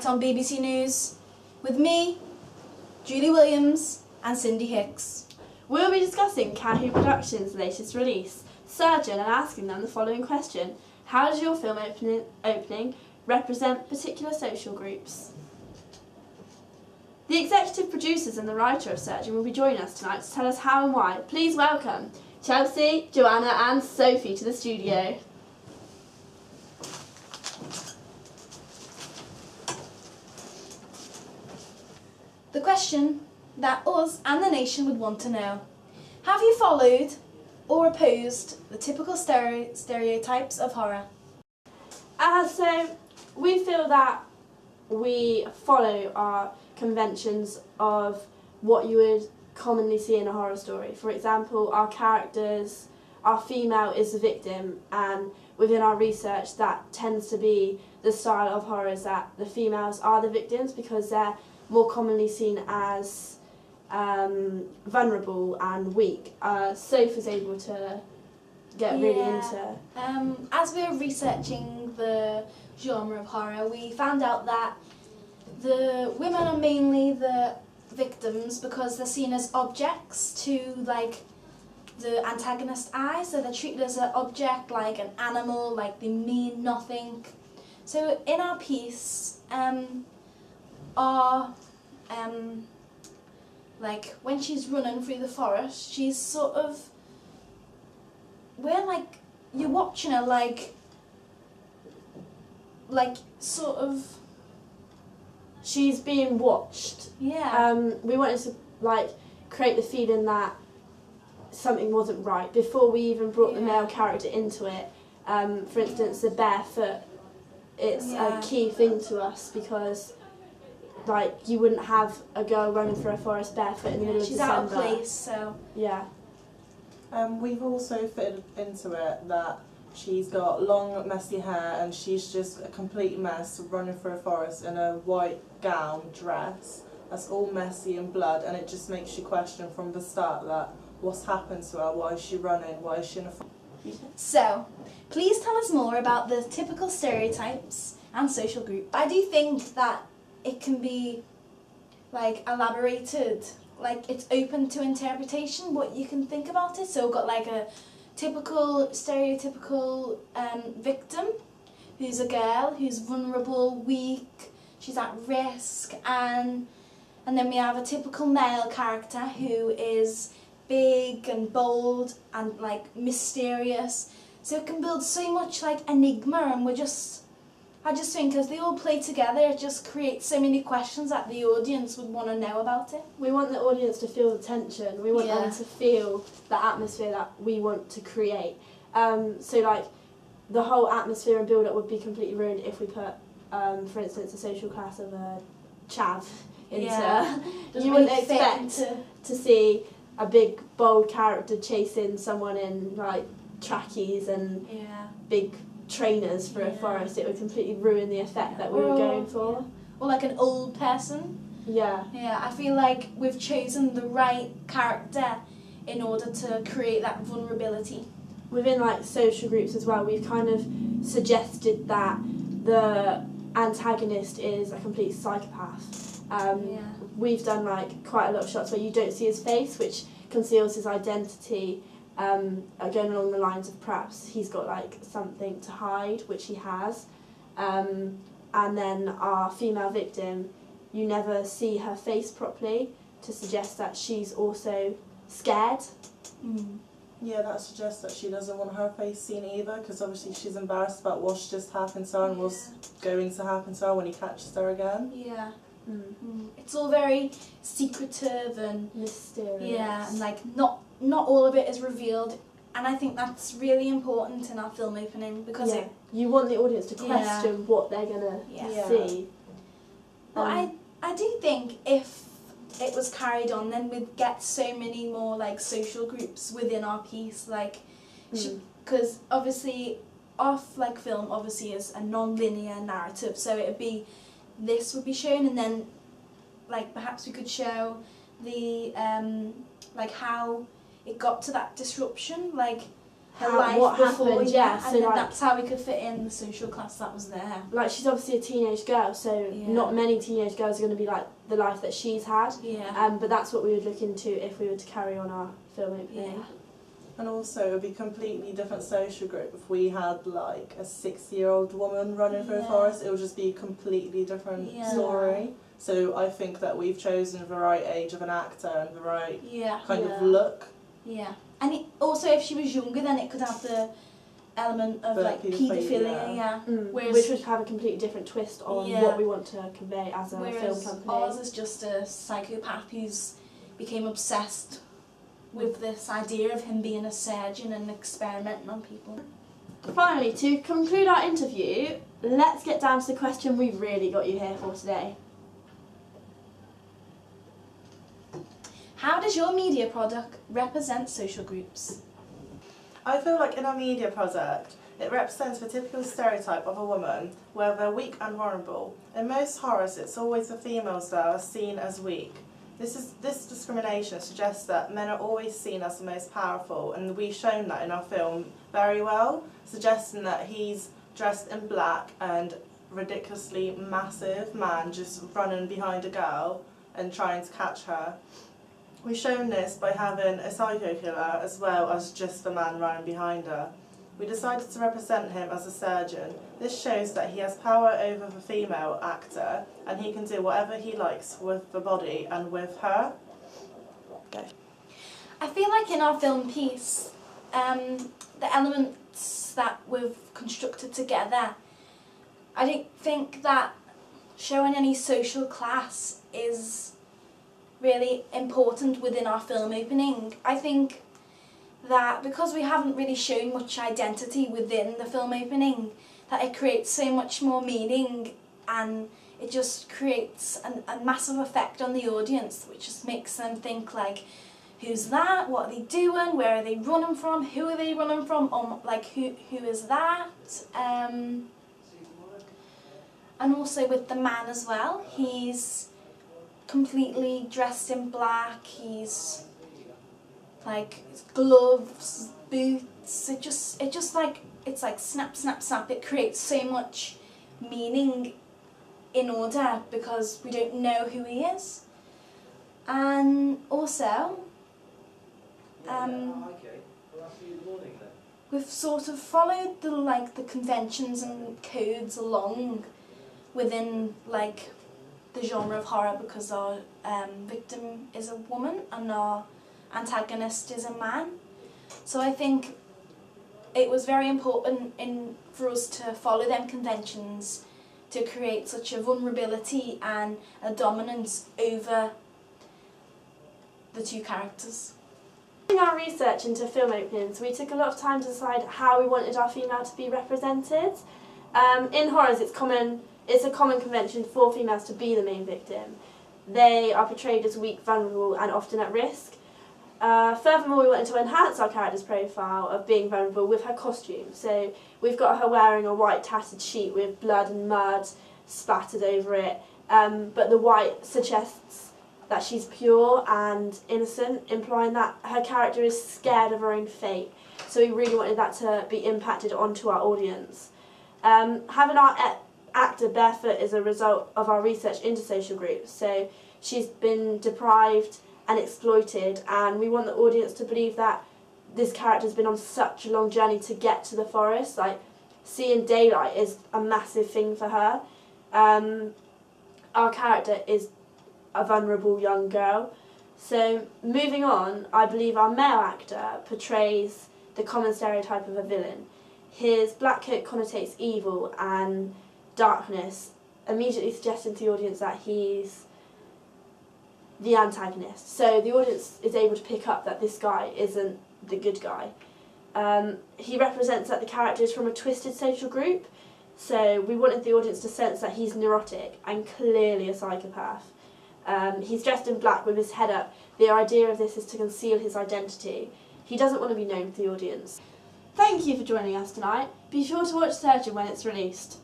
tonight on BBC News with me, Julie Williams and Cindy Hicks. We'll be discussing Kahu Productions' latest release, Surgeon, and asking them the following question: how does your film opening represent particular social groups? The executive producers and the writer of Surgeon will be joining us tonight to tell us how and why. Please welcome Chelsea, Joanna and Sophie to the studio. The question that us and the nation would want to know: have you followed or opposed the typical stereotypes of horror? So we feel that we follow our conventions of what you would commonly see in a horror story. For example, our characters, our female is the victim, and within our research that tends to be the style of horror, is that the females are the victims because they're more commonly seen as vulnerable and weak. Soph was able to get really into... As we were researching the genre of horror, we found out that the women are mainly the victims because they're seen as objects to the antagonist's eyes, so they're treated as an object, like an animal, like they mean nothing. So in our piece, when she's running through the forest, she's sort of, you're watching her she's being watched. Yeah. We wanted to create the feeling that something wasn't right before we even brought the male character into it. For instance, the barefoot, it's a key thing to us because you wouldn't have a girl running through a forest barefoot in the middle of December. She's out of place, so... Yeah. We've also fitted into it that she's got long, messy hair and she's just a complete mess running through a forest in a white gown, dress. That's all messy and blood, and it just makes you question from the start that what's happened to her, why is she running, why is she in a forest? So, please tell us more about the typical stereotypes and social groups. I do think that it can be elaborated, it's open to interpretation what you can think about it. So we've got a typical stereotypical victim who's a girl who's vulnerable, weak, she's at risk, and then we have a typical male character who is big and bold and mysterious. So it can build so much enigma, and I just think as they all play together, it just creates so many questions that the audience would want to know about it. We want the audience to feel the tension. We want them to feel the atmosphere that we want to create. The whole atmosphere and build-up would be completely ruined if we put, for instance, a social class of a chav into... Yeah. You wouldn't expect to see a big, bold character chasing someone in trackies and big trainers for a forest. It would completely ruin the effect that we were going for. Or an old person. Yeah. Yeah, I feel we've chosen the right character in order to create that vulnerability. Within social groups as well, we've kind of suggested that the antagonist is a complete psychopath. We've done quite a lot of shots where you don't see his face, which conceals his identity. Going along the lines of perhaps he's got something to hide, which he has, and then our female victim, you never see her face properly to suggest that she's also scared. Yeah, that suggests that she doesn't want her face seen either, because obviously she's embarrassed about what's just happened to her and what's going to happen to her when he catches her again. Yeah. It's all very secretive and mysterious. Yeah, and not all of it is revealed, and I think that's really important in our film opening because you want the audience to question what they're gonna see. But I do think if it was carried on, then we'd get so many more social groups within our piece, because obviously our film obviously is a non-linear narrative, so this would be shown, and then perhaps we could show the how it got to that disruption, her life what before, happened, yeah, so and then like, that's how we could fit in the social class that was there. like she's obviously a teenage girl, so Yeah. not many teenage girls are going to be like the life that she's had. Yeah. But that's what we would look into if we were to carry on our film opening. Yeah. And also, it would be a completely different social group if we had like a 60-year-old woman running through a Yeah. forest. It would just be a completely different Yeah. story. So I think that we've chosen the right age of an actor and the right Yeah. kind Yeah. of look. Yeah. And also, if she was younger, then it could have the element of The like paedophilia. paedophilia, yeah. Whereas- Which would have a completely different twist on Yeah. what we want to convey as a film Whereas company. ours is just a psychopath who's became obsessed with this idea of him being a surgeon and experimenting on people. Finally, to conclude our interview, let's get down to the question we really got you here for today. How does your media product represent social groups? I feel like in our media product, it represents the typical stereotype of a woman, where they're weak and vulnerable. In most horrors, it's always the females that are seen as weak. This discrimination suggests that men are always seen as the most powerful, and we've shown that in our film very well, suggesting that he's dressed in black and ridiculously massive man just running behind a girl and trying to catch her. We've shown this by having a psycho killer as well as just the man running behind her. We decided to represent him as a surgeon. This shows that he has power over the female actor and he can do whatever he likes with the body and with her. I feel like in our film piece, the elements that we've constructed together, I don't think that showing any social class is really important within our film opening. I think that because we haven't really shown much identity within the film opening, that it creates so much more meaning and it just creates a massive effect on the audience, which just makes them think like, who's that? What are they doing? Where are they running from? Who are they running from? Like who is that? And also with the man as well, he's completely dressed in black. He's like gloves, boots. It just like it's like snap, snap, snap. It creates so much meaning in order because we don't know who he is, and also we've sort of followed the conventions and codes along within like the genre of horror because our victim is a woman and our antagonist is a man. So I think it was very important for us to follow them conventions to create such a vulnerability and a dominance over the two characters. In our research into film openings, we took a lot of time to decide how we wanted our female to be represented. In horrors, it's a common convention for females to be the main victim. They are portrayed as weak, vulnerable and often at risk. Furthermore, we wanted to enhance our character's profile of being vulnerable with her costume. So we've got her wearing a white tattered sheet with blood and mud spattered over it, but the white suggests that she's pure and innocent, implying that her character is scared of her own fate. So we really wanted that to be impacted onto our audience. Having our actor barefoot is a result of our research into social groups. So she's been deprived and exploited, and we want the audience to believe that this character's been on such a long journey to get to the forest. Like, seeing daylight is a massive thing for her. Our character is a vulnerable young girl. So moving on, I believe our male actor portrays the common stereotype of a villain. His black coat connotates evil and darkness, immediately suggesting to the audience that he's the antagonist. So the audience is able to pick up that this guy isn't the good guy. He represents that the character is from a twisted social group, so we wanted the audience to sense that he's neurotic and clearly a psychopath. He's dressed in black with his head up. The idea of this is to conceal his identity. He doesn't want to be known to the audience. Thank you for joining us tonight. Be sure to watch Surgeon when it's released.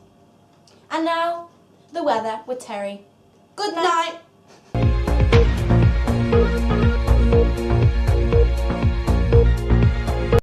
And now, the weather with Terry. Good night.